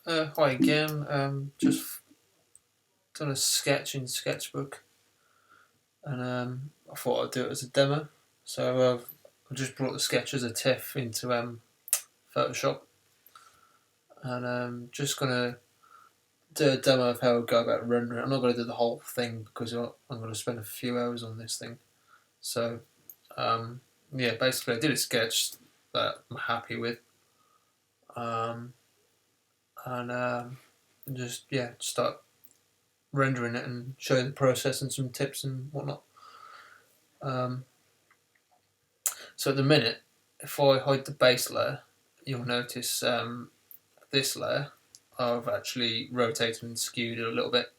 Hi again. Just done a sketch in Sketchbook, and I thought I'd do it as a demo. So I just brought the sketch as a TIFF into Photoshop, and just gonna do a demo of how I go about rendering. I'm not gonna do the whole thing because I'm gonna spend a few hours on this thing. So um, yeah, basically I did a sketch that I'm happy with, um, and just start rendering it and show the process and some tips and whatnot. Um, so at the minute, if I hide the base layer, you'll notice this layer I've actually rotated and skewed it a little bit,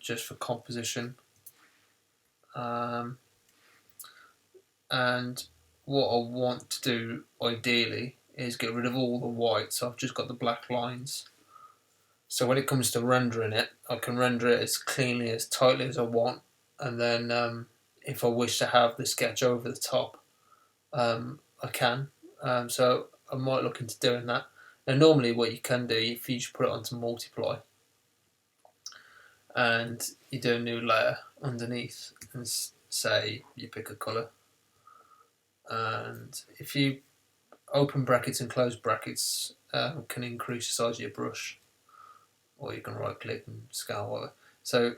just for composition. Um, and what I want to do ideally is get rid of all the white, so I've just got the black lines. So when it comes to rendering it, I can render it as cleanly, as tightly as I want, and then if I wish to have the sketch over the top, I can. So I might look into doing that. Now, normally, what you can do, if you just put it onto multiply and you do a new layer underneath, and say you pick a colour, and if you open brackets and close brackets, can increase the size of your brush, or you can right click and scale whatever. So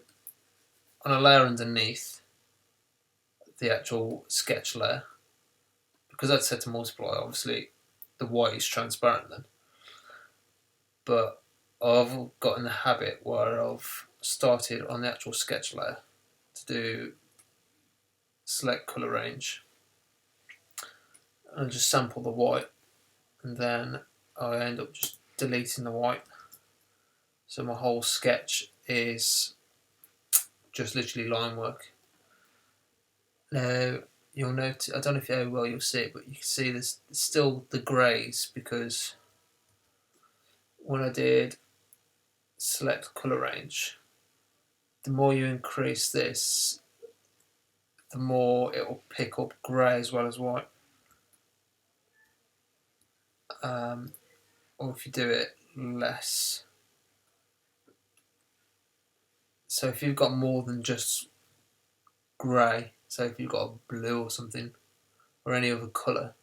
on a layer underneath the actual sketch layer, because that's set to multiply, obviously the white is transparent then. But I've got in the habit where I've started on the actual sketch layer to do select colour range and just sample the white, and then I end up just deleting the white. So my whole sketch is just literally line work. Now you'll notice, I don't know how well you'll see it, but you can see there's still the greys, because when I did select colour range, the more you increase this, the more it will pick up grey as well as white. Or if you do it less. So if you've got more than just grey, so if you've got a blue or something, or any other colour,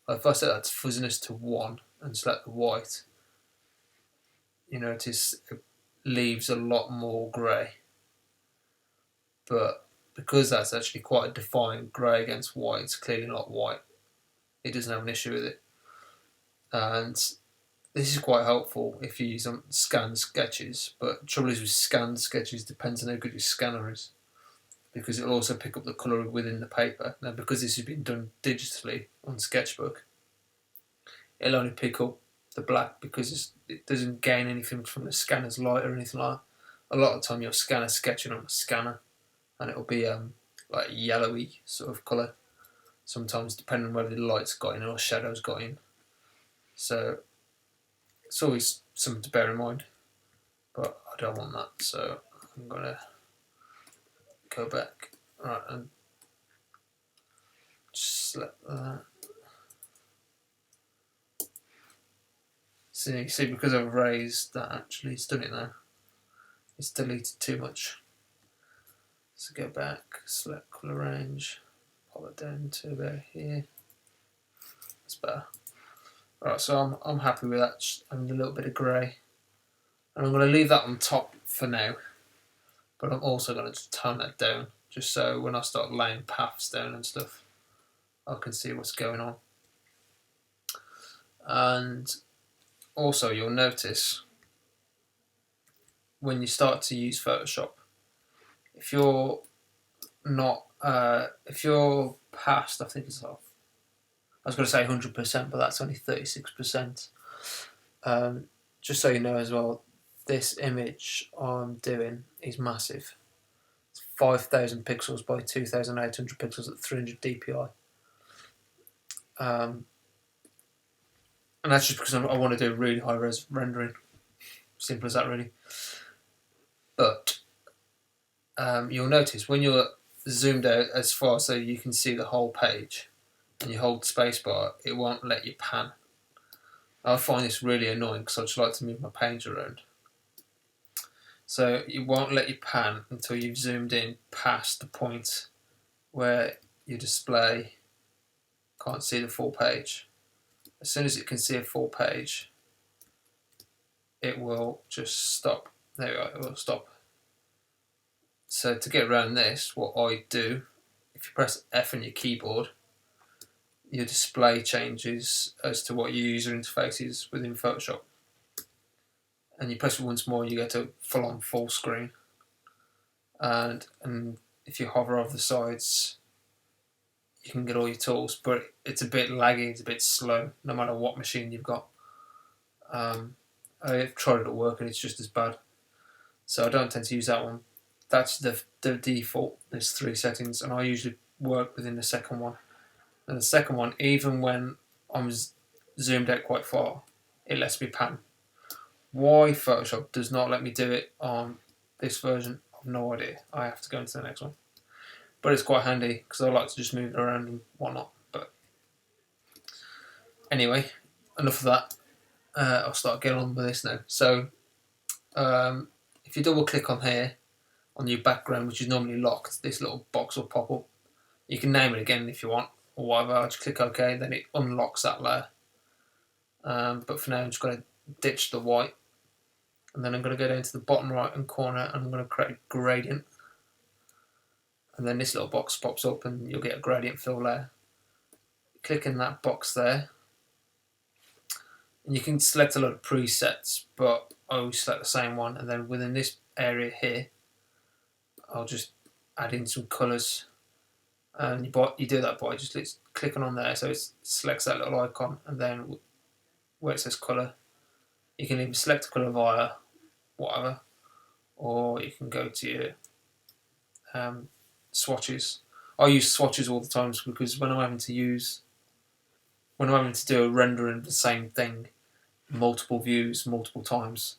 if I set that fuzziness to 1 and select the white, you notice it leaves a lot more grey. But because that's actually quite a defined grey against white, it's clearly not white. It doesn't have an issue with it. And this is quite helpful if you use scanned sketches, but the trouble is with scanned sketches, depends on how good your scanner is, because it'll also pick up the colour within the paper. Now, because this has been done digitally on Sketchbook, it'll only pick up the black because it doesn't gain anything from the scanner's light or anything like that. A lot of the time you'll scan a sketching on a scanner and it'll be like a yellowy sort of colour, sometimes depending on whether the light's got in or shadow's got in. So it's always something to bear in mind, but I don't want that, so I'm going to go back, right, and just select that. So you see, because I've raised that, actually it's done it now. It's deleted too much. So go back, select colour range, pop it down to about here. That's better. Right, so I'm happy with that, just having a little bit of grey. And I'm going to leave that on top for now, but I'm also going to tone that down, just so when I start laying paths down and stuff, I can see what's going on. And also you'll notice when you start to use Photoshop, if you're not, if you're past, I think it's off, I was going to say 100%, but that's only 36%. Just so you know as well, this image I'm doing is massive. It's 5,000 pixels by 2,800 pixels at 300 dpi. And that's just because I want to do really high res rendering. Simple as that, really. But you'll notice when you're zoomed out as far so you can see the whole page and you hold spacebar, it won't let you pan. I find this really annoying because I just like to move my paint around. So it won't let you pan until you've zoomed in past the point where your display can't see the full page. As soon as it can see a full page, it will just stop. There we go, it will stop. So to get around this, what I do, if you press F on your keyboard, your display changes as to what your user interface is within Photoshop. And you press it once more, you get a full-on full screen. And if you hover over the sides, you can get all your tools, but it's a bit laggy, it's a bit slow, no matter what machine you've got. I've tried it at work and it's just as bad. So I don't tend to use that one. That's the default. There's 3 settings, and I usually work within the second one. And the second one, even when I'm zoomed out quite far, it lets me pan. Why Photoshop does not let me do it on this version, I've no idea. I have to go into the next one. But it's quite handy because I like to just move it around and whatnot. But anyway, enough of that. I'll start getting on with this now. So if you double click on here, on your background, which is normally locked, this little box will pop up. You can name it again if you want, or whatever. I'll just click OK, then it unlocks that layer. But for now, I'm just going to ditch the white. And then I'm going to go down to the bottom right hand corner and I'm going to create a gradient. And then this little box pops up and you'll get a gradient fill layer. Click in that box there. And you can select a lot of presets, but I always select the same one. And then within this area here, I'll just add in some colours. And you do that by just clicking on there, so it selects that little icon, and then where it says colour, you can either select a colour via whatever, or you can go to your swatches. I use swatches all the time because when I'm having to do a rendering of the same thing, multiple views, multiple times,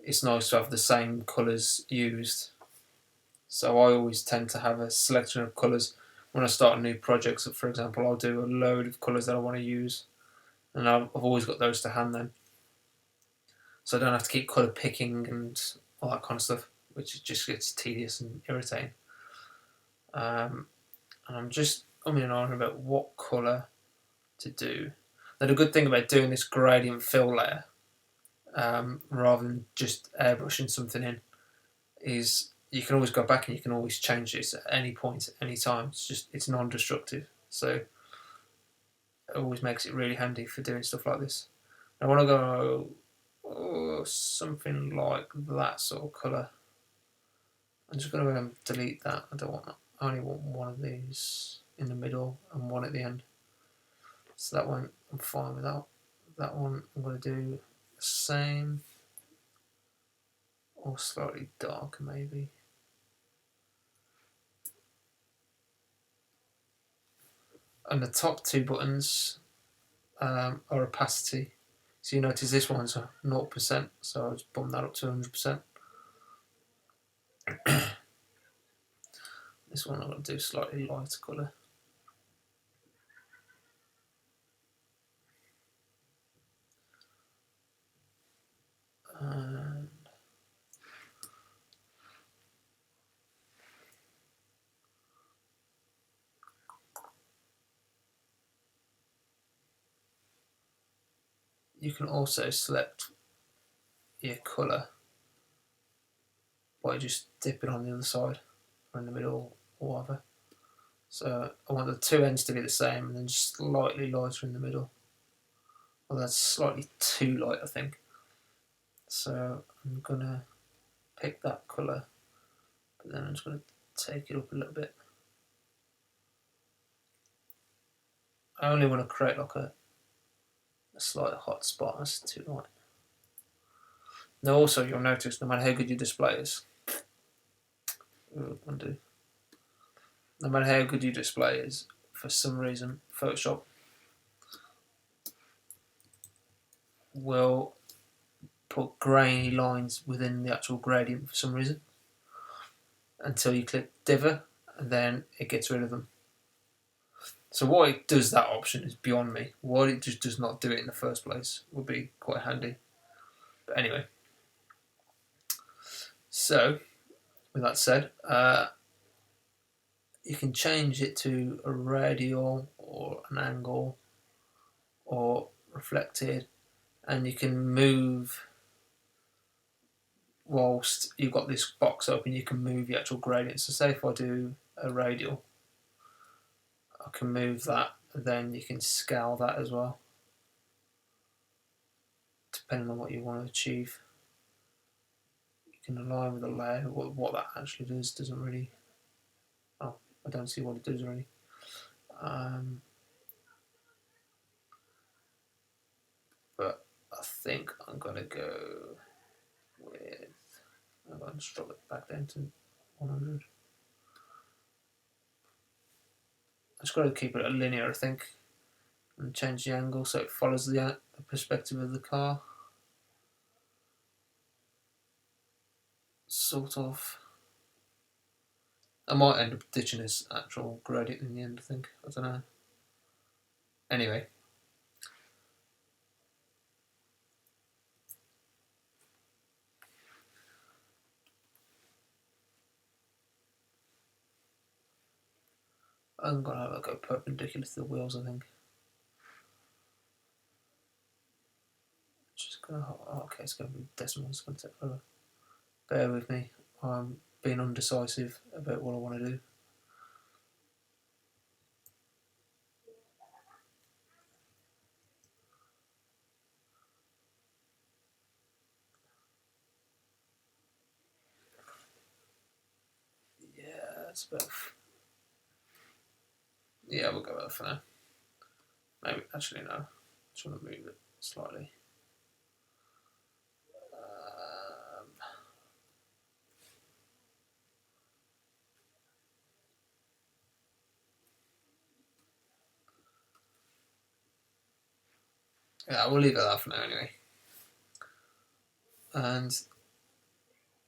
it's nice to have the same colours used. So I always tend to have a selection of colours. When I start a new project, so for example, I'll do a load of colours that I want to use, and I've always got those to hand then. So I don't have to keep colour picking and all that kind of stuff, which just gets tedious and irritating. And I'm just umming and ahhing about what colour to do. Now the good thing about doing this gradient fill layer, rather than just airbrushing something in, is you can always go back and you can always change this at any point, at any time. It's non-destructive, so it always makes it really handy for doing stuff like this. I want to go something like that sort of colour. I'm just going to delete that. I don't want that. I only want one of these in the middle and one at the end. So that one I'm fine with that. That one I'm going to do the same, or slightly darker maybe. And the top 2 buttons are opacity. So you notice this one's 0%, so I'll just bump that up to 100%. This one I'm going to do slightly lighter colour. And you can also select your colour by just dipping on the other side or in the middle or whatever. So I want the 2 ends to be the same and then just slightly lighter in the middle. Well, that's slightly too light, I think. So I'm going to pick that colour, but then I'm just going to take it up a little bit. I only want to create like a slight hot spot. That's too light. Now also you'll notice no matter how good your display is, no matter how good your display is, for some reason Photoshop will put grainy lines within the actual gradient for some reason until you click Diver, and then it gets rid of them. So why it does that option is beyond me. Why it just does not do it in the first place would be quite handy. But anyway, so with that said, you can change it to a radial or an angle or reflected, and you can move whilst you've got this box open. You can move the actual gradient. So say if I do a radial, I can move that, and then you can scale that as well, depending on what you want to achieve. You can align with the layer. What that actually does doesn't really. Oh, I don't see what it does really. But I think I'm gonna go with. I'm going to drop it back down to 100. I just got to keep it linear, I think, and change the angle so it follows the perspective of the car. Sort of. I might end up ditching this actual gradient in the end, I think. I don't know. Anyway. I'm going to have it go perpendicular to the wheels, I think. Just going to... Oh, okay, it's going to be decimal. It's going to take forever. Bear with me. I'm being undecisive about what I want to do. Yeah, it's about... Yeah, we'll go with that for now. Maybe, actually, no. I just want to move it slightly. Yeah, we'll leave it at that for now anyway. And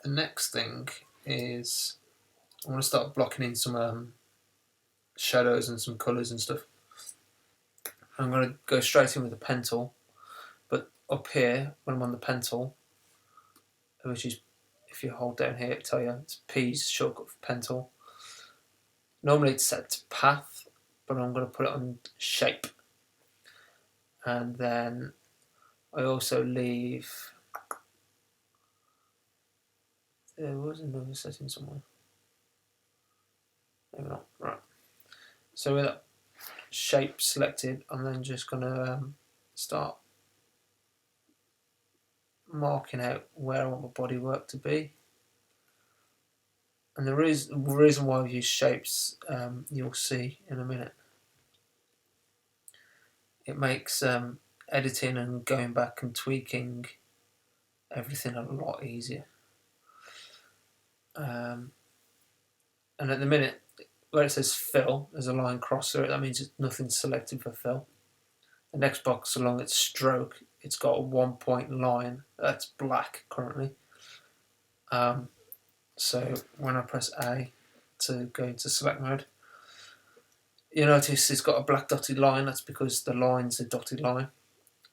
the next thing is I want to start blocking in some shadows and some colours and stuff. I'm going to go straight in with the pen tool, but up here when I'm on the pen tool, which is if you hold down here, it'll tell you it's P's shortcut for pen tool. Normally it's set to path, but I'm going to put it on shape. And then I also leave. There was another setting somewhere. Maybe not. Right. So with that shape selected, I'm then just going to start marking out where I want my bodywork to be. And the reason why I've used shapes, you'll see in a minute. It makes editing and going back and tweaking everything a lot easier. And at the minute, where it says fill, there's a line cross through it. That means nothing's selected for fill. The next box along its stroke, it's got a 1 point line that's black currently. So when I press A to go into select mode, you notice it's got a black dotted line. That's because the line's a dotted line.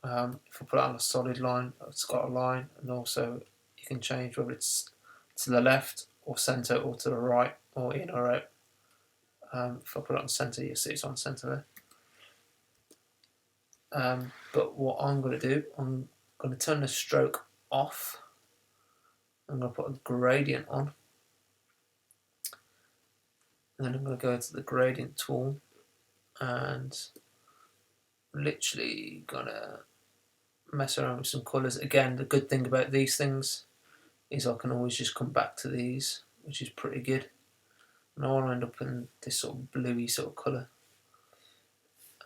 If I put it on a solid line, it's got a line, and also you can change whether it's to the left or centre or to the right or in or out. If I put it on centre, you see it's on centre there. But what I'm going to do, I'm going to turn the stroke off. I'm going to put a gradient on. And then I'm going to go into the gradient tool and literally going to mess around with some colours. Again, the good thing about these things is I can always just come back to these, which is pretty good. And I want to end up in this sort of bluey sort of colour.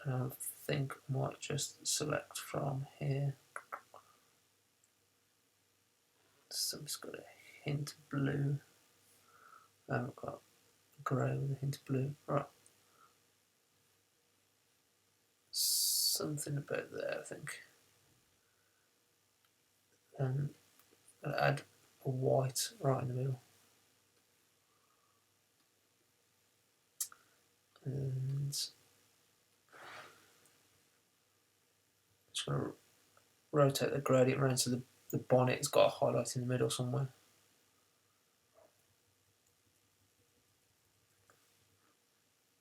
And I think I might just select from here. So it's got a hint of blue. I haven't got grey with a hint of blue. Right. Something about there, I think. And I'll add a white right in the middle. And Just going to rotate the gradient around so the bonnet has got a highlight in the middle somewhere.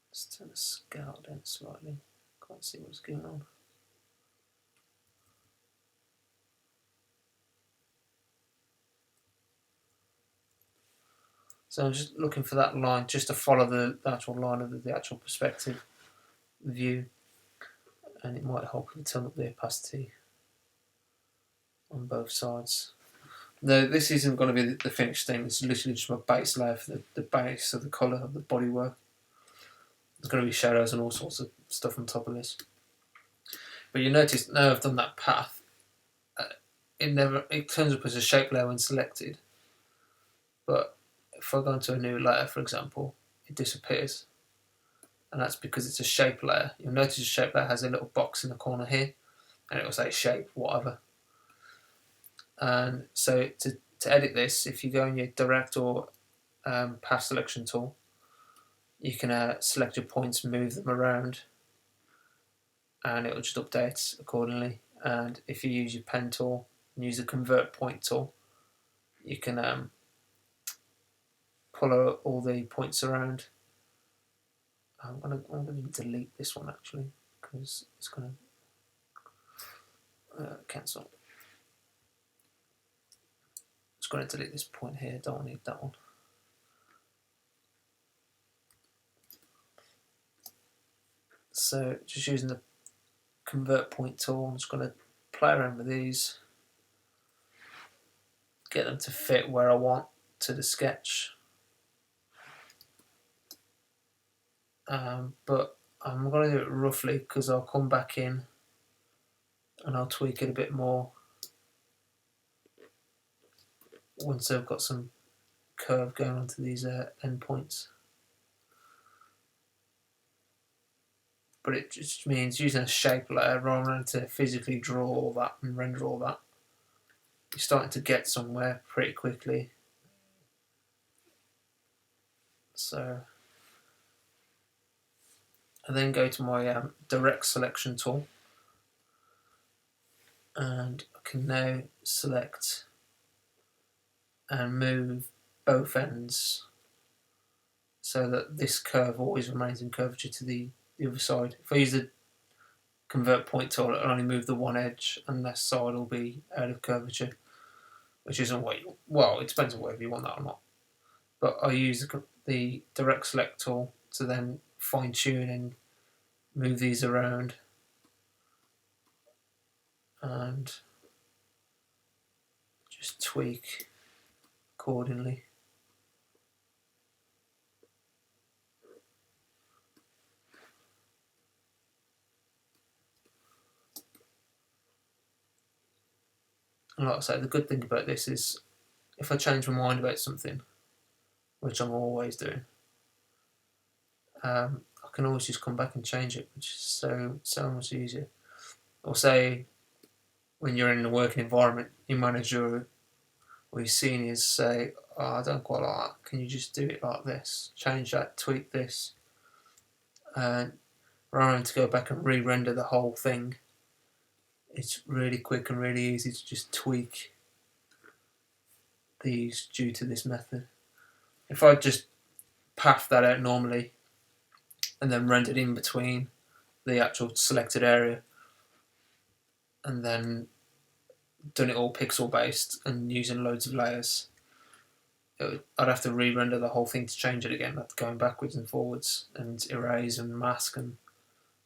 Let's turn the scale down slightly. Can't see what's going on. So I'm just looking for that line, just to follow the actual line of the actual perspective view, and it might help you turn up the opacity on both sides. No, this isn't going to be the finished thing. It's literally just my base layer for the base of the colour of the bodywork. There's going to be shadows and all sorts of stuff on top of this. But you notice now I've done that path, it turns up as a shape layer when selected. But if I go into a new layer, for example, it disappears. And that's because it's a shape layer. You'll notice the shape layer has a little box in the corner here, and it will say shape, whatever. And so to edit this, if you go in your direct or path selection tool, you can select your points, move them around, and it will just update accordingly. And if you use your pen tool and use the convert point tool, you can pull all the points around. I'm going to delete this one actually, because it's going to cancel. It's going to delete this point here, don't need that one. So just using the convert point tool, I'm just going to play around with these, get them to fit where I want to the sketch. But I'm going to do it roughly because I'll come back in and I'll tweak it a bit more once I've got some curve going onto these endpoints. But it just means using a shape layer rather than to physically draw all that and render all that. You're starting to get somewhere pretty quickly. So I then go to my direct selection tool, and I can now select and move both ends so that this curve always remains in curvature to the other side. If I use the convert point tool, it'll only move the one edge and this side will be out of curvature, which isn't what you, well, it depends on whether you want that or not. But I use the direct select tool to then fine tune and move these around and just tweak accordingly. And like I say, the good thing about this is if I change my mind about something, which I'm always doing, I can always just come back and change it, which is so much easier. Or say when you're in a working environment, your manager or your seniors say, oh, I don't quite like that, can you just do it like this, change that, tweak this, and rather than to go back and re-render the whole thing, it's really quick and really easy to just tweak these due to this method. If I just path that out normally and then rendered in between the actual selected area and then done it all pixel based and using loads of layers, I'd have to re-render the whole thing to change it again, like going backwards and forwards and erase and mask. And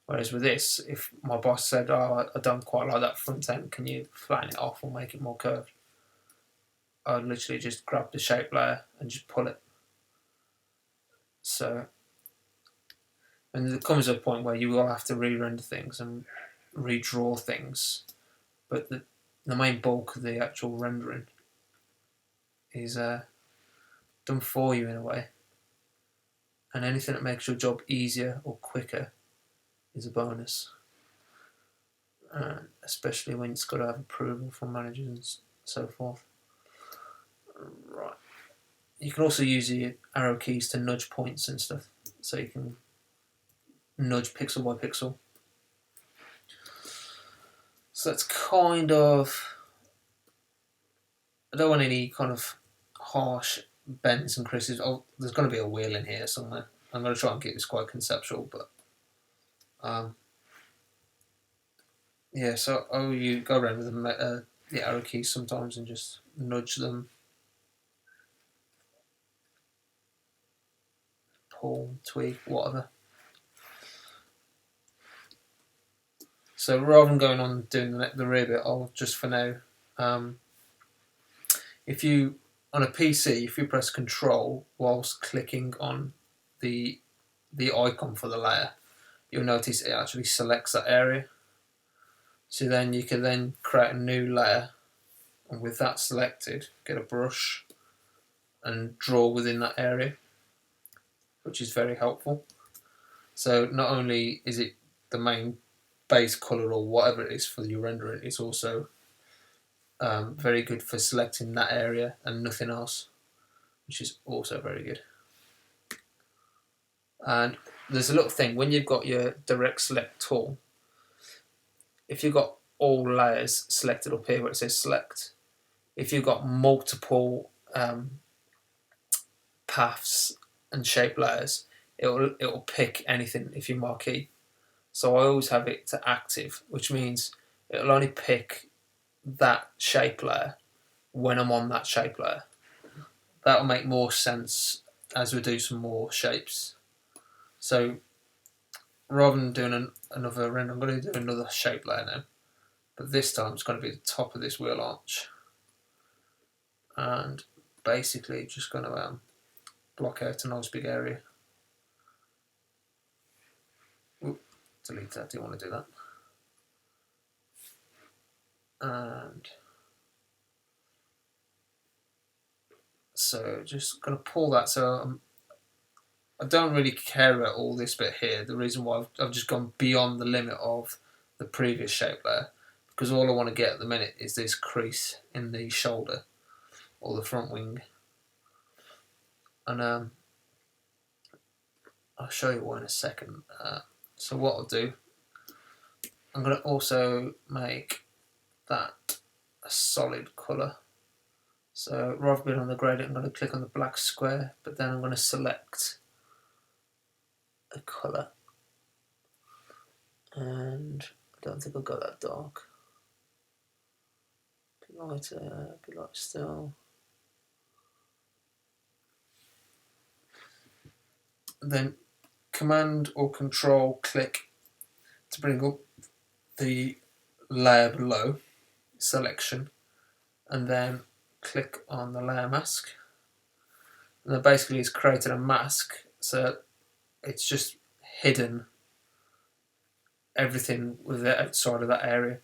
whereas with this, if my boss said, oh, I don't quite like that front end, can you flatten it off or make it more curved, I'd literally just grab the shape layer and just pull it. So, and there comes a point where you will have to re-render things and redraw things, but the main bulk of the actual rendering is done for you in a way, and anything that makes your job easier or quicker is a bonus, especially when it's got to have approval from managers and so forth. Right. You can also use your arrow keys to nudge points and stuff, so you can nudge pixel by pixel. So that's kind of, I don't want any kind of harsh bends and creases. Oh, there's going to be a wheel in here somewhere. I'm going to try and keep this quite conceptual, but yeah. So you go around with the arrow keys sometimes and just nudge them, pull, tweak, whatever. So rather than going on doing the rear bit, I'll just for now. If you on a PC, if you press Control whilst clicking on the icon for the layer, you'll notice it actually selects that area. So then you can then create a new layer, and with that selected, get a brush and draw within that area, which is very helpful. So not only is it the main base colour or whatever it is for your rendering, it's also very good for selecting that area and nothing else, which is also very good. And there's a little thing, when you've got your direct select tool, if you've got all layers selected up here where it says select, if you've got multiple paths and shape layers, it'll pick anything if you marquee. So I always have it to active, which means it'll only pick that shape layer when I'm on that shape layer. That'll make more sense as we do some more shapes. So rather than doing another render, I'm going to do another shape layer now. But this time it's going to be the top of this wheel arch. And basically just going to block out a nice big area. Ooh, delete that, didn't want to do that. And so just going to pull that. So I don't really care about all this bit here. The reason why I've just gone beyond the limit of the previous shape layer, because all I want to get at the minute is this crease in the shoulder or the front wing. And I'll show you why in a second. So what I'll do, I'm going to also make that a solid colour. So rather than on the gradient, I'm going to click on the black square, but then I'm going to select a colour. And I don't think I've got that dark. A bit lighter, a bit lighter still. Then Command or Control click to bring up the layer below, selection, and then click on the layer mask. And then basically it's created a mask, so it's just hidden everything with the outside of that area.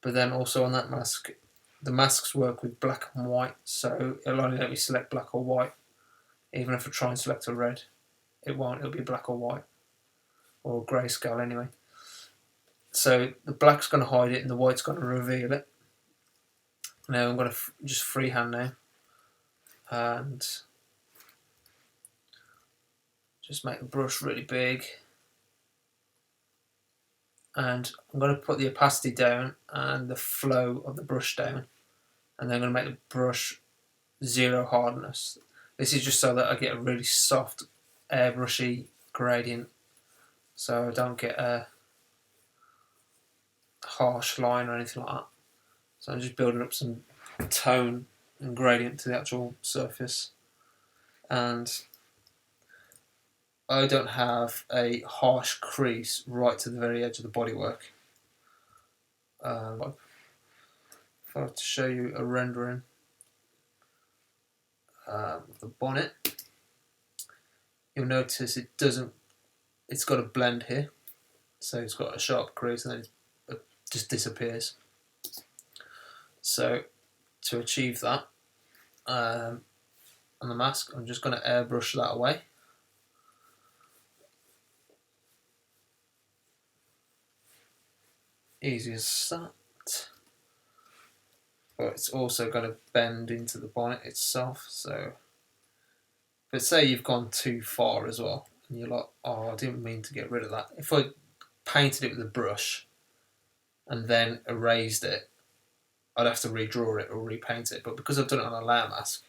But then also on that mask, the masks work with black and white, so it'll only let me select black or white. Even if I try and select a red, it won't, it'll be black or white, or grayscale anyway. So the black's going to hide it and the white's going to reveal it. Now I'm going to just freehand now and just make the brush really big, and I'm going to put the opacity down and the flow of the brush down, and then I'm going to make the brush 0 hardness. This is just so that I get a really soft airbrushy gradient, so I don't get a harsh line or anything like that. So I'm just building up some tone and gradient to the actual surface. And I don't have a harsh crease right to the very edge of the bodywork. If I were to show you a rendering of the bonnet, you'll notice it's got a blend here. So it's got a sharp crease and then it just disappears. So to achieve that, on the mask, I'm just going to airbrush that away. Easy as that. But it's also going to bend into the bonnet itself. So, but say you've gone too far as well, and you're like, oh, I didn't mean to get rid of that. If I painted it with a brush, and then erased it, I'd have to redraw it or repaint it. But because I've done it on a layer mask,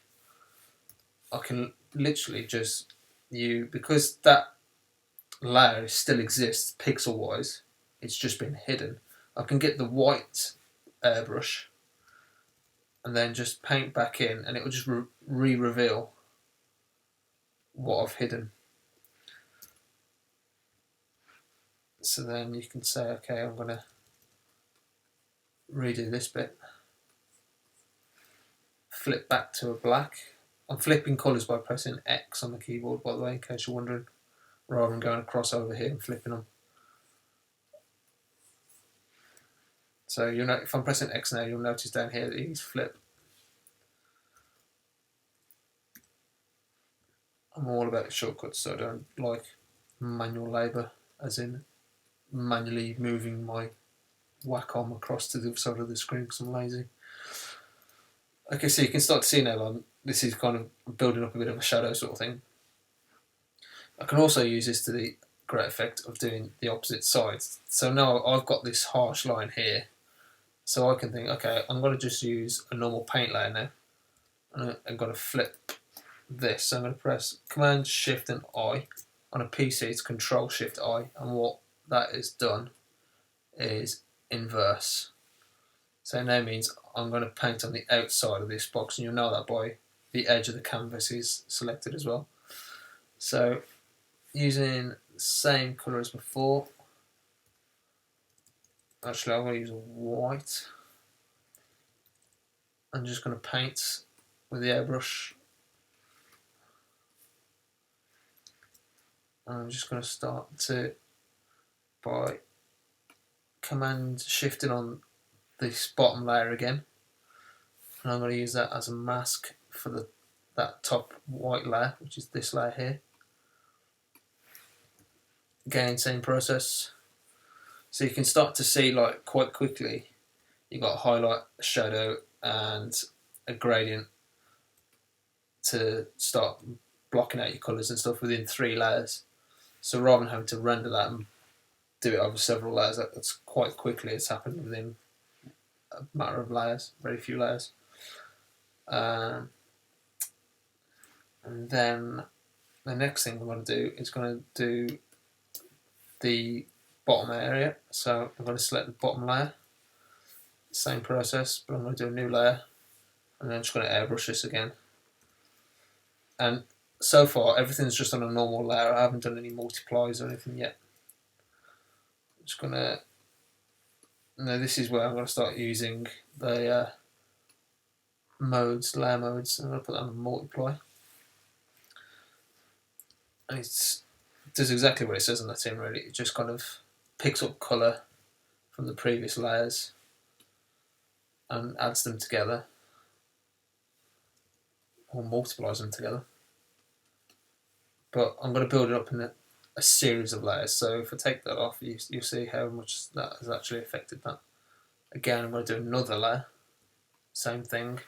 I can literally just because that layer still exists pixel wise, it's just been hidden. I can get the white airbrush and then just paint back in, and it will just re-reveal what I've hidden. So then you can say, okay, I'm going to redo this bit, flip back to a black. I'm flipping colours by pressing X on the keyboard, by the way, in case you're wondering, rather than going across over here and flipping them. So you'll know, if I'm pressing X now, you'll notice down here that these flip. I'm all about shortcuts, so I don't like manual labour, as in manually moving my Wacom across to the other side of the screen because I'm lazy. Okay, so you can start to see now, this is kind of building up a bit of a shadow sort of thing. I can also use this to the great effect of doing the opposite sides. So now I've got this harsh line here, so I can think, okay, I'm going to just use a normal paint layer now, and I'm going to flip this. So I'm going to press Command Shift and I. On a PC it's Control Shift I, and what that is done is inverse. So now means I'm going to paint on the outside of this box, and you'll know that by the edge of the canvas is selected as well. So using the same colour as before, actually I'm going to use a white. I'm just going to paint with the airbrush. I'm just going to start by Command Shifting on this bottom layer again, and I'm going to use that as a mask for that top white layer, which is this layer here. Again, same process. So you can start to see, like, quite quickly you've got a highlight, a shadow and a gradient to start blocking out your colours and stuff within 3 layers. So rather than having to render that and do it over several layers, that's quite quickly, it's happened within a matter of layers, very few layers. And then the next thing I'm going to do is going to do the bottom area. So I'm going to select the bottom layer, same process, but I'm going to do a new layer, and then I'm just going to airbrush this again. And so far everything's just on a normal layer. I haven't done any multiplies or anything yet. I'm just going to, now this is where I'm going to start using the modes, layer modes. I'm going to put that on multiply, and it does exactly what it says on the tin really. It just kind of picks up colour from the previous layers and adds them together, or multiplies them together. But I'm going to build it up in a series of layers. So if I take that off, you see how much that has actually affected that. Again, I'm going to do another layer, same thing.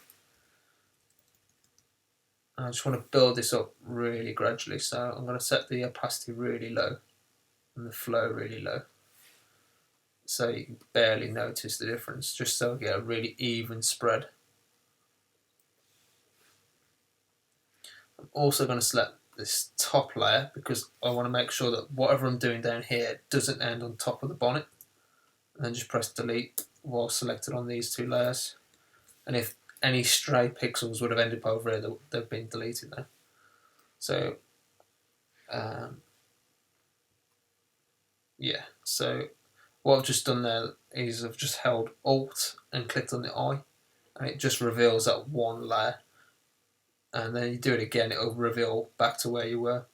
And I just want to build this up really gradually. So I'm going to set the opacity really low and the flow really low, so you can barely notice the difference, just so I get a really even spread. I'm also going to select this top layer because I want to make sure that whatever I'm doing down here doesn't end on top of the bonnet, and then just press delete while selected on these 2 layers, and if any stray pixels would have ended up over here, they've been deleted now. So yeah, so what I've just done there is I've just held Alt and clicked on the eye, and it just reveals that one layer, and then you do it again, it'll reveal back to where you were.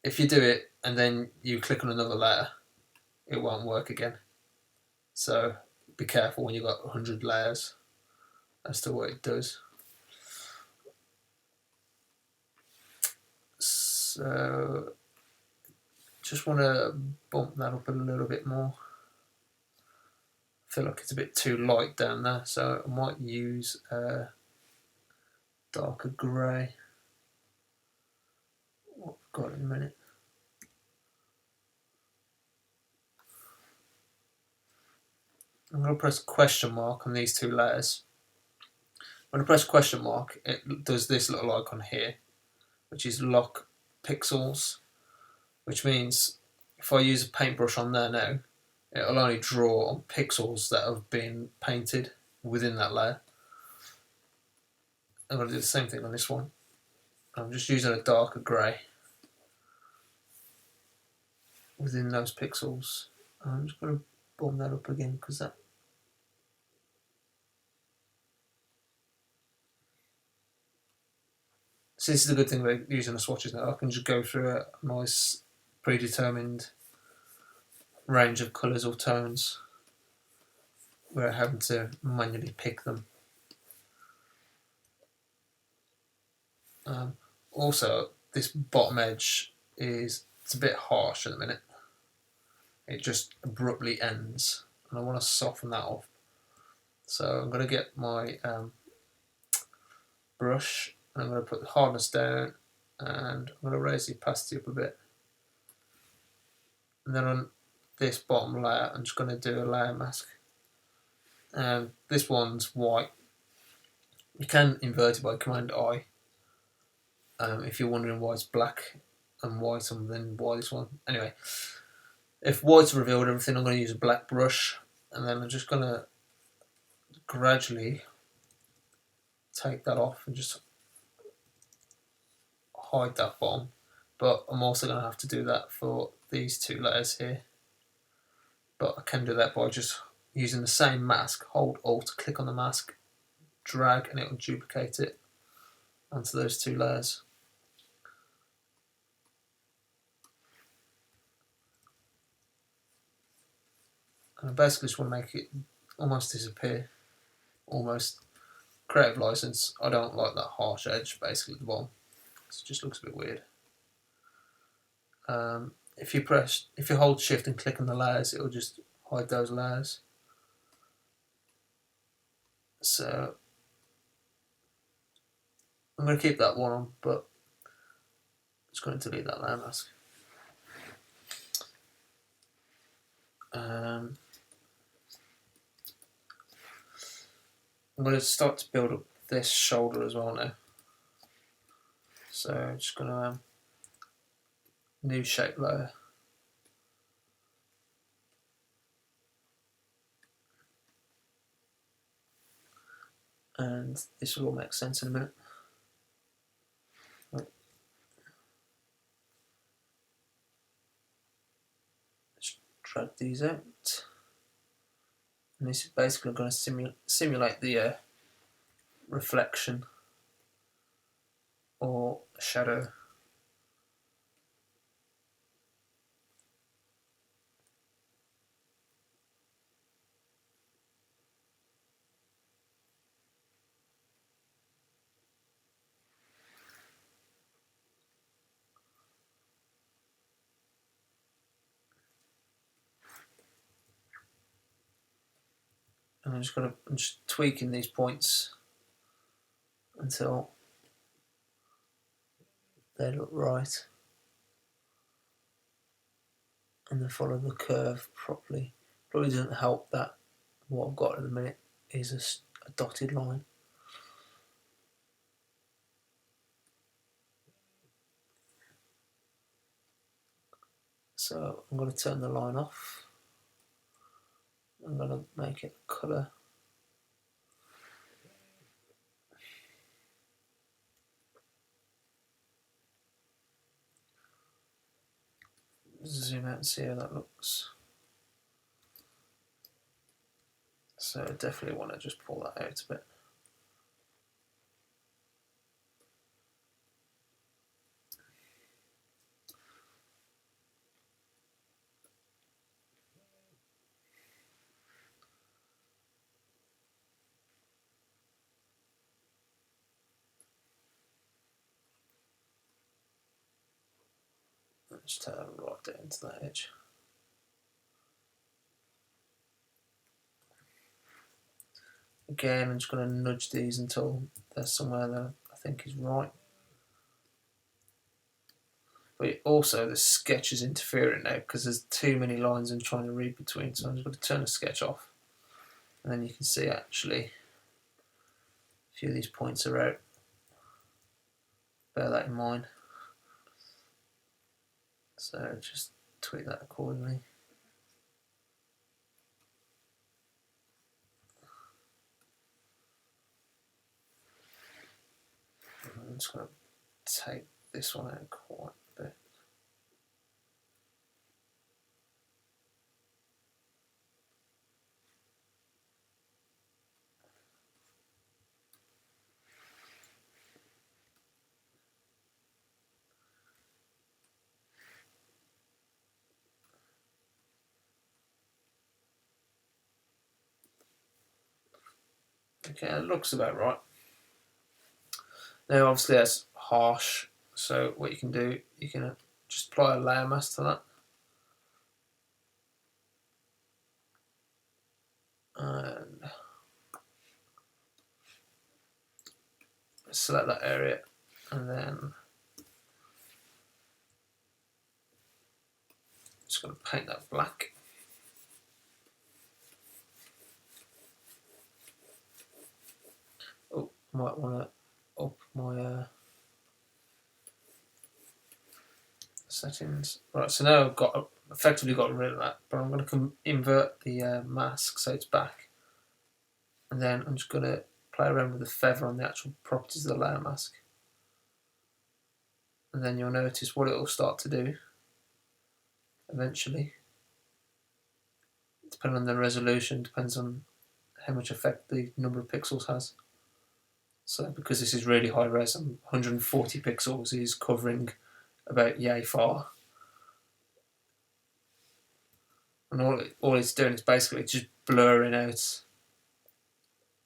If you do it and then you click on another layer, it won't work again. So be careful when you've got 100 layers as to what it does. So just want to bump that up a little bit more. I feel like it's a bit too light down there, so I might use a darker grey. What I've got in a minute. I'm going to press question mark on these two layers. When I press question mark, it does this little icon here, which is lock pixels, which means if I use a paintbrush on there now, it'll only draw on pixels that have been painted within that layer. I'm going to do the same thing on this one. I'm just using a darker grey within those pixels. I'm just going to bump that up again because that. So this is the good thing about using the swatches now. I can just go through a nice predetermined range of colours or tones without having to manually pick them. Also, this bottom edge it's a bit harsh at the minute. It just abruptly ends, and I want to soften that off. So I'm going to get my brush, and I'm going to put the hardness down, and I'm going to raise the opacity up a bit. And then on this bottom layer, I'm just going to do a layer mask. And this one's white. You can invert it by Command I. If you're wondering why it's black and white and then why this one. Anyway, if white's revealed everything, I'm going to use a black brush, and then I'm just going to gradually take that off and just hide that bottom. But I'm also going to have to do that for these two layers here. But I can do that by just using the same mask. Hold Alt, click on the mask, drag, and it will duplicate it onto those two layers. And I basically just want to make it almost disappear. Almost. Creative license. I don't like that harsh edge basically at the bottom. It just looks a bit weird. If you hold Shift and click on the layers, it will just hide those layers. So I'm going to keep that one on, but I'm just going to delete that layer mask. I'm going to start to build up this shoulder as well now. So I'm just going to new shape layer. And this will all make sense in a minute. Right. Just drag these out. And this is basically going to simulate the reflection or shadow. And I'm just tweaking these points until they look right and they follow the curve properly. Probably doesn't help that what I've got at the minute is a dotted line. So I'm going to turn the line off. I'm going to make it colour. Zoom out and see how that looks. So I definitely want to just pull that out a bit. Just right down to that edge. Again, I'm just going to nudge these until there's somewhere that I think is right. But also the sketch is interfering now because there's too many lines I'm trying to read between, so I'm just going to turn the sketch off. And then you can see actually a few of these points are out. Bear that in mind. So just tweak that accordingly. I'm just going to take this one out quite a bit. Okay, it looks about right. Now obviously that's harsh, so what you can do, you can just apply a layer mask to that. And select that area, and then just going to paint that black. Oh, might want to up my settings. Right, so now I've effectively got rid of that, but I'm going to invert the mask so it's back, and then I'm just going to play around with the feather on the actual properties of the layer mask, and then you'll notice what it will start to do eventually. Depending on the resolution, depends on how much effect the number of pixels has. So because this is really high res, 140 pixels is covering about yay far. And all it's doing is basically just blurring out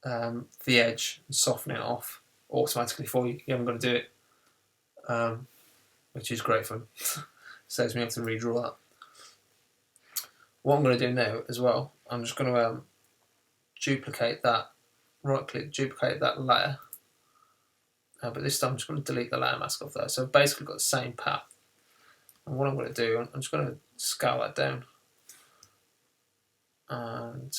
the edge and softening it off automatically for you. You haven't got to do it, which is great fun. Saves me having to redraw that. What I'm going to do now as well, I'm just going to duplicate that, right click, duplicate that layer. But this time I'm just going to delete the layer mask off there. So I've basically got the same path. And what I'm going to do, I'm just going to scale that down. And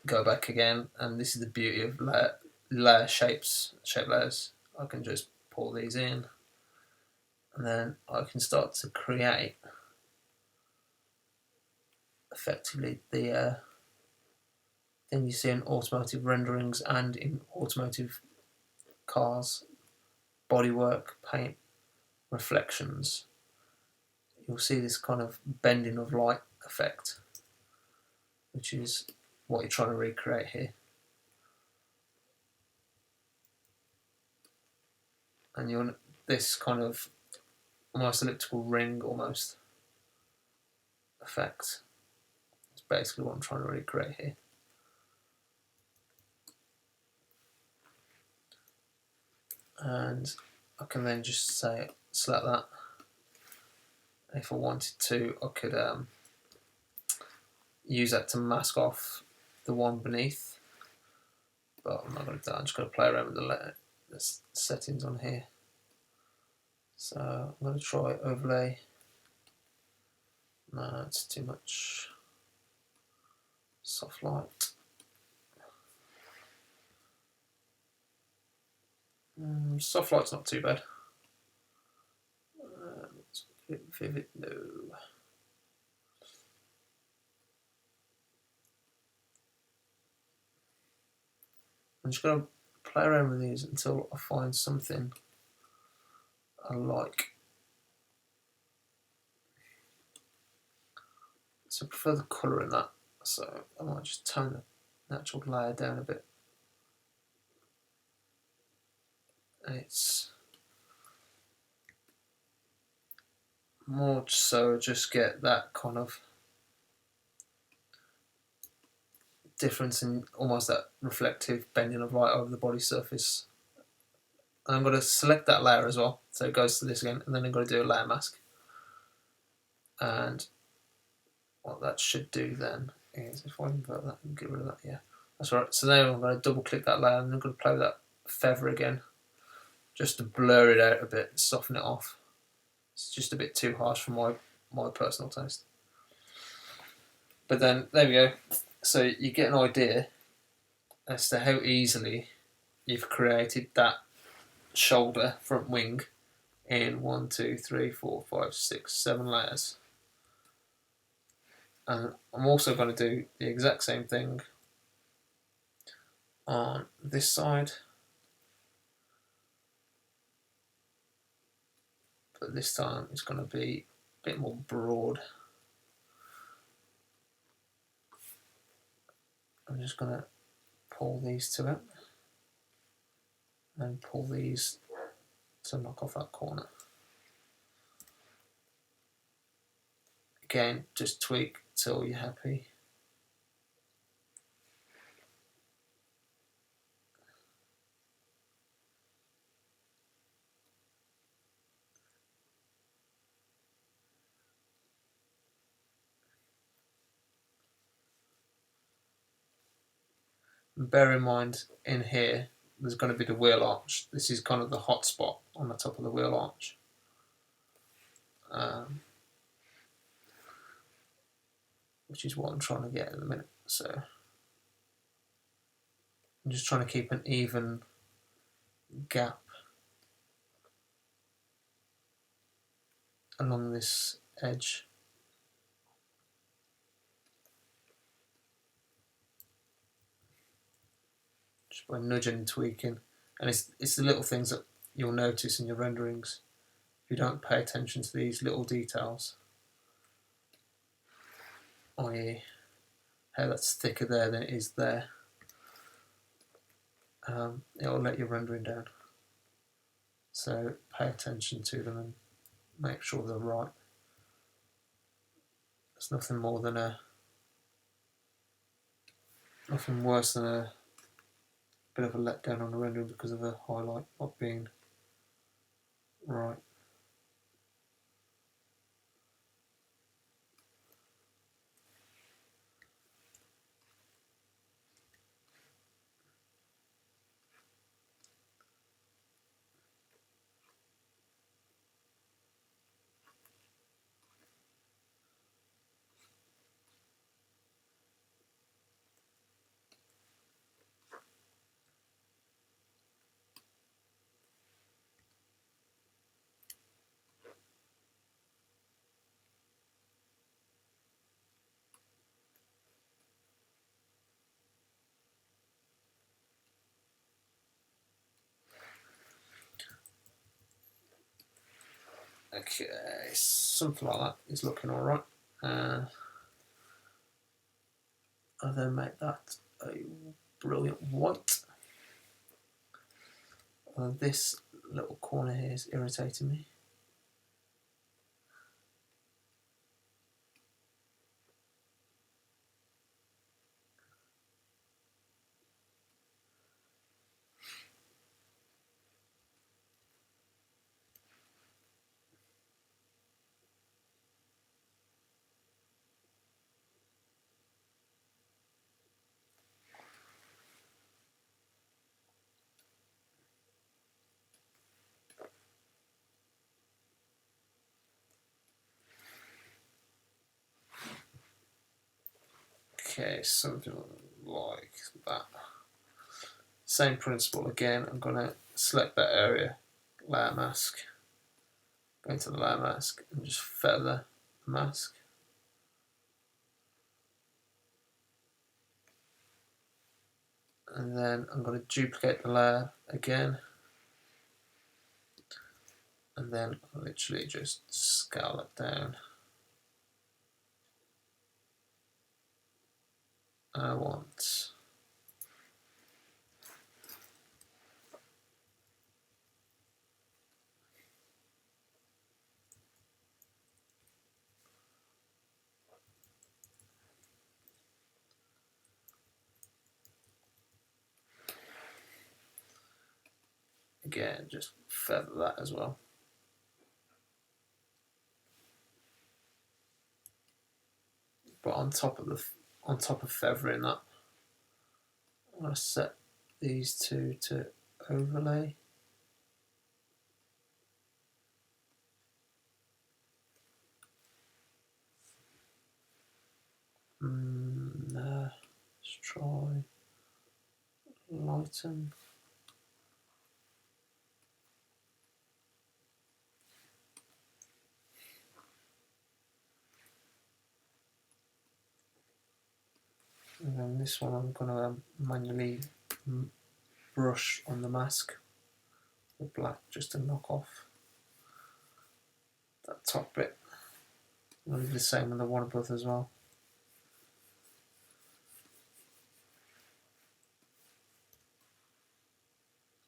go back again. And this is the beauty of layer shapes, shape layers. I can just pull these in. And then I can start to create effectively the thing you see in automotive renderings and in automotive cars, bodywork, paint, reflections. You'll see this kind of bending of light effect, which is what you're trying to recreate here. And you're this kind of almost elliptical ring almost effect. It's basically what I'm trying to recreate here. And I can then just say select that. If I wanted to, I could use that to mask off the one beneath, but I'm not going to do that. I'm just going to play around with the settings on here. So I'm going to try overlay. No, it's too much. Soft light. Soft light's not too bad. It's a bit vivid, no. I'm just going to play around with these until I find something I like. So I prefer the colour in that, so I might just tone the natural layer down a bit. And it's more so just get that kind of difference in almost that reflective bending of light over the body surface. And I'm going to select that layer as well, so it goes to this again, and then I'm going to do a layer mask. And what that should do then is, if I invert that and get rid of that, yeah, that's right. So now I'm going to double click that layer, and I'm going to play with that feather again, just to blur it out a bit and soften it off. It's just a bit too harsh for my personal taste. But then there we go. So you get an idea as to how easily you've created that shoulder front wing in 1, 2, 3, 4, 5, 6, 7 layers. And I'm also going to do the exact same thing on this side, but this time it's going to be a bit more broad. I'm just going to pull these two out and pull these to knock off that corner. Again, just tweak till you're happy. And bear in mind, in here, there's going to be the wheel arch. This is kind of the hot spot on the top of the wheel arch. Which is what I'm trying to get at the minute. So I'm just trying to keep an even gap along this edge. Just by nudging and tweaking. And it's the little things that you'll notice in your renderings if you don't pay attention to these little details. I.e. how that's thicker there than it is there. It'll let your rendering down. So pay attention to them and make sure they're right. There's nothing more than nothing worse than a bit of a letdown on the rendering because of a highlight not being right. Okay, something like that is looking alright. I'll then make that a brilliant white. This little corner here is irritating me. Okay, something like that. Same principle again. I'm going to select that area, layer mask, go into the layer mask and just feather the mask. And then I'm going to duplicate the layer again. And then I'll literally just scale it down. I want again just feather that as well. But on top of feathering that, I'm going to set these two to overlay. item. And then this one I'm going to manually brush on the mask with black just to knock off that top bit. I'll do the same with the one above as well.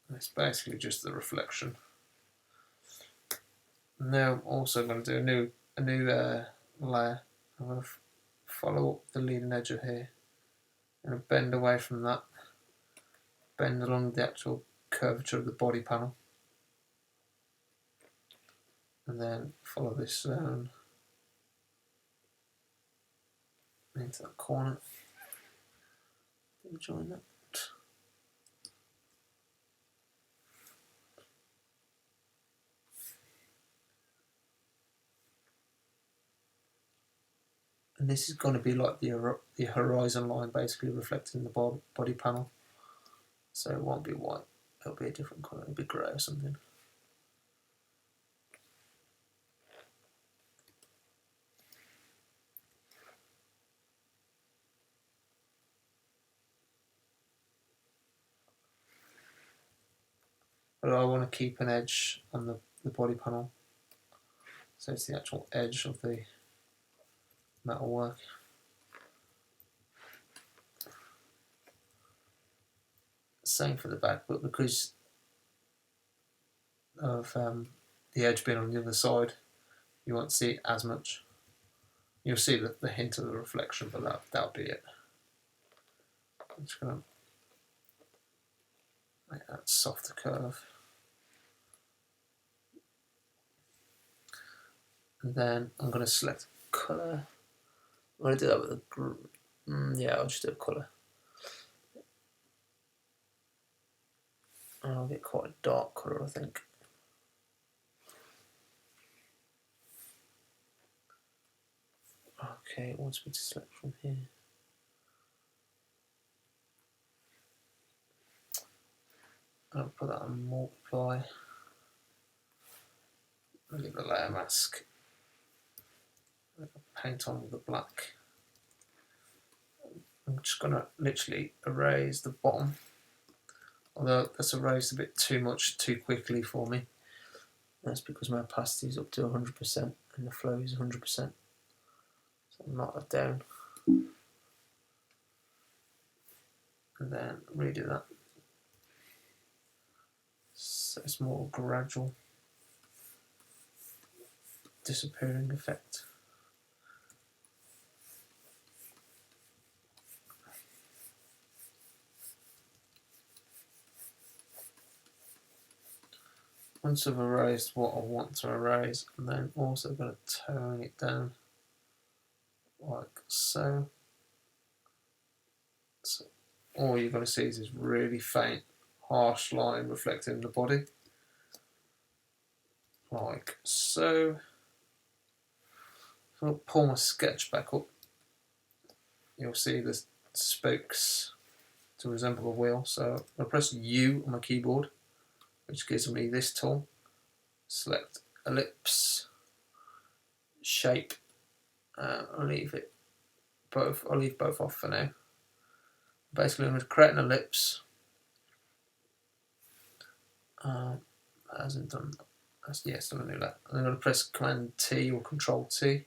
And it's basically just the reflection. Now I'm also going to do a new layer. I'm going to follow up the leading edge of here and bend away from that, bend along the actual curvature of the body panel, and then follow this down into that corner. Join that. And this is going to be like the horizon line, basically reflecting the body panel. So it won't be white, it'll be a different colour, it'll be grey or something. But I want to keep an edge on the body panel, so it's the actual edge of the metalwork. Same for the back, but because of the edge being on the other side, you won't see it as much. You'll see the hint of the reflection, but that'll be it. I'm just going to make that softer curve. And then I'm going to select colour. I'm going to do that with a yeah, I'll just do a colour. And I'll get quite a dark colour, I think. Okay, it wants me to select from here. I'll put that on multiply. Leave the layer mask. Paint on with the black. I'm just going to literally erase the bottom, although that's erased a bit too much too quickly for me. That's because my opacity is up to 100% and the flow is 100%. So I'll knock that down and then redo that. So it's more gradual disappearing effect. Once I've erased what I want to erase, I'm then also going to tone it down like so. So all you're going to see is this really faint, harsh line reflecting the body, like so. If I pull my sketch back up, you'll see the spokes to resemble a wheel. So I press U on my keyboard, which gives me this tool. Select ellipse, shape. I'll leave both off for now. Basically, I'm going to create an ellipse. That hasn't done that. Yes, I'm going to do that. I'm going to press Command T or Control T,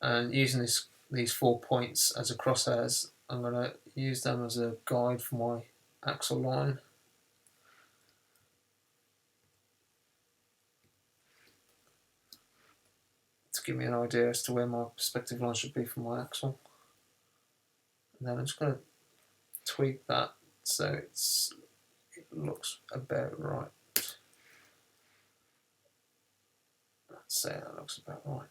and using these 4 points as a crosshairs, I'm going to use them as a guide for my axle line. To give me an idea as to where my perspective line should be for my axle. And then I'm just going to tweak that so it looks about right. Let's say that looks about right.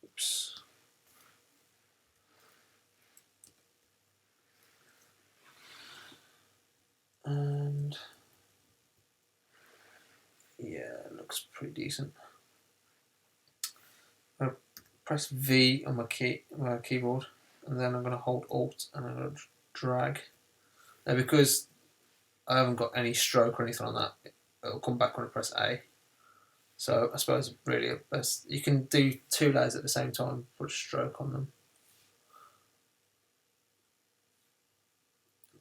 Oops. And yeah, it looks pretty decent. I'm going to press V on my keyboard, and then I'm going to hold Alt, and I'm going to drag. Now because I haven't got any stroke or anything on that, it'll come back when I press A. So I suppose really best you can do 2 layers at the same time, put a stroke on them.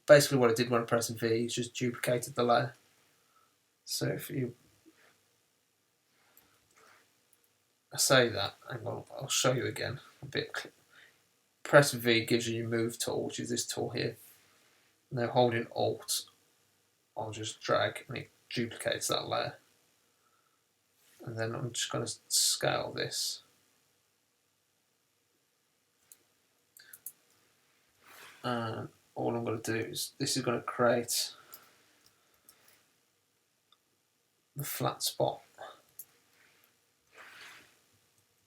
Basically what I did when I pressed V is just duplicated the layer. So if you I say that, hang on, I'll show you again a bit. Press V gives you your move tool, which is this tool here. Now holding Alt, I'll just drag and it duplicates that layer. And then I'm just going to scale this. And all I'm going to do is, this is going to create the flat spot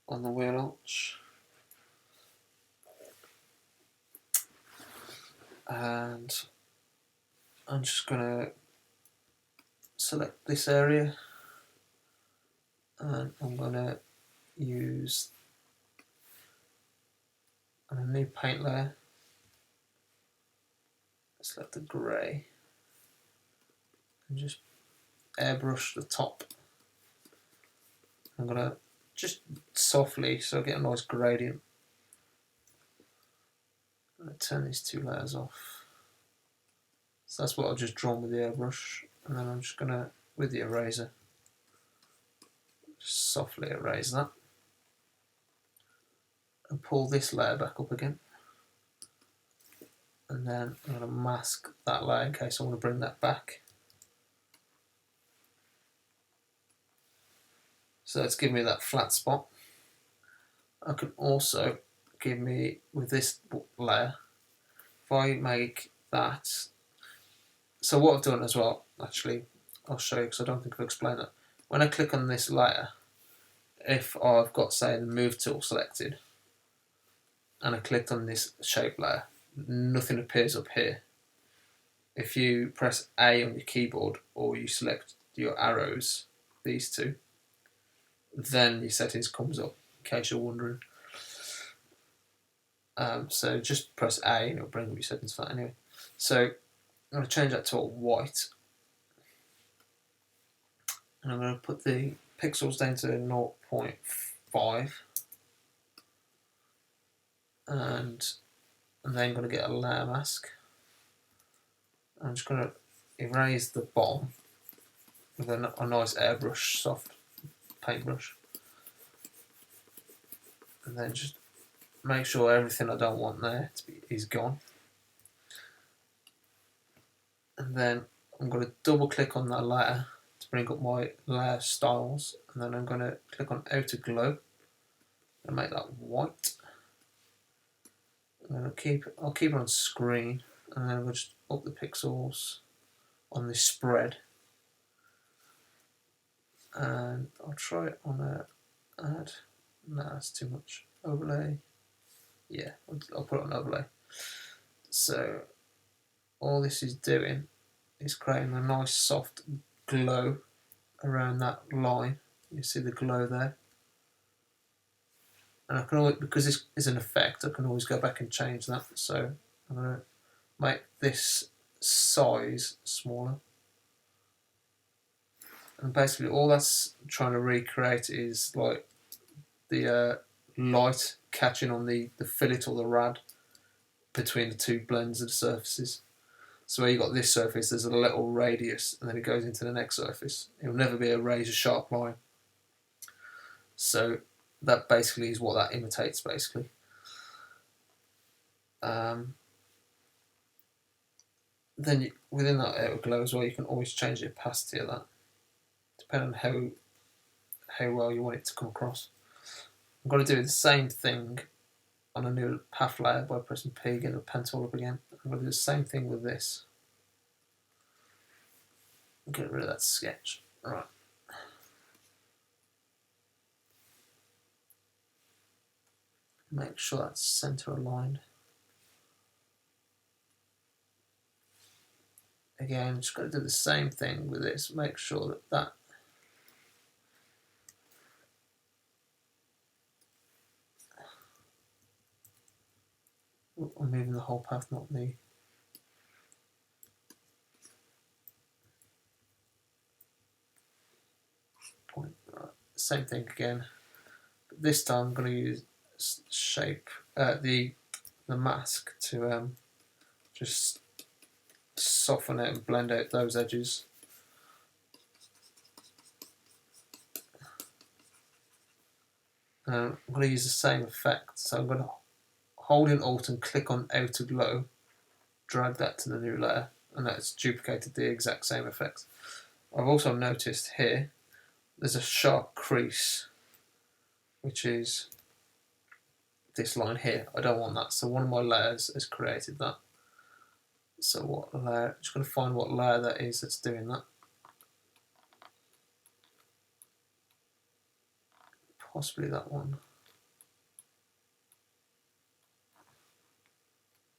on the wheel arch. And I'm just going to select this area and I'm going to use a new paint layer. Select the grey and just airbrush the top. I'm going to just softly, so I get a nice gradient. I'm going to turn these 2 layers off. So that's what I've just drawn with the airbrush, and then I'm just going to, with the eraser, just softly erase that and pull this layer back up again. And then I'm going to mask that layer in case I want to bring that back. So it's giving me that flat spot. I can also give me, with this layer, if I make that, so what I've done as well, actually, I'll show you because I don't think I've explained that. When I click on this layer, if I've got, say, the move tool selected, and I clicked on this shape layer, nothing appears up here. If you press A on your keyboard or you select your arrows, these two, then your settings comes up, in case you're wondering. So just press A and it'll bring up your settings for that anyway. So I'm going to change that to a white. And I'm going to put the pixels down to 0.5. And I'm then going to get a layer mask. I'm just going to erase the bottom with a nice airbrush, soft paintbrush. And then just make sure everything I don't want there is gone. And then I'm going to double click on that layer to bring up my layer styles, and then I'm going to click on outer glow and make that white. And I'll keep it on screen, and then I'll just up the pixels on this spread, and I'll try it on a add. No, that's too much. Overlay. Yeah, I'll put it on overlay. So all this is doing is creating a nice soft glow around that line. You see the glow there, and I can always, because this is an effect, I can always go back and change that. So I'm going to make this size smaller, and basically all that's trying to recreate is like the light catching on the fillet or the rad between the 2 blends of the surfaces. So where you got this surface, there's a little radius, and then it goes into the next surface. It'll never be a razor sharp line. So that basically is what that imitates, basically. Then within that outer glow as well, you can always change the opacity of that, depending on how well you want it to come across. I'm going to do the same thing on a new path layer by pressing P, getting the pen tool up again. I'm going to do the same thing with this. Get rid of that sketch. Right. Make sure that's center aligned. Again, just got to do the same thing with this. Make sure that I'm moving the whole path, not the same thing again. But this time I'm going to use shape the mask to just soften it and blend out those edges. I'm going to use the same effect, so I'm going to hold in Alt and click on Outer Glow, drag that to the new layer, and that's duplicated the exact same effects. I've also noticed here there's a sharp crease, which is this line here. I don't want that, so one of my layers has created that. So what layer? I'm just going to find what layer that is that's doing that. Possibly that one.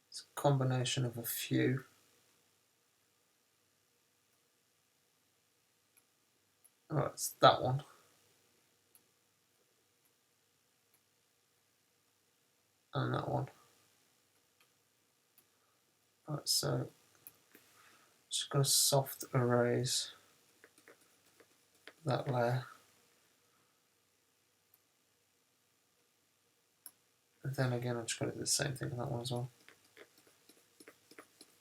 It's a combination of a few. Alright, it's that one. And that one. Alright, so just going to soft erase that layer. And then again, I'm just going to do the same thing on that one as well.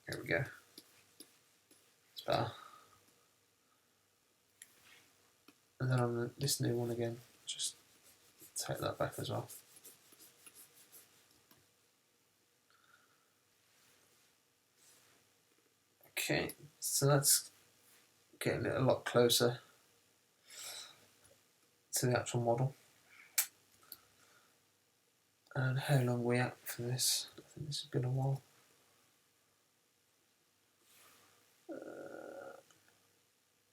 Here we go. It's better. And then on this new one again, just take that back as well. Okay, so that's getting it a lot closer to the actual model. And how long are we at for this? I think this has been a while.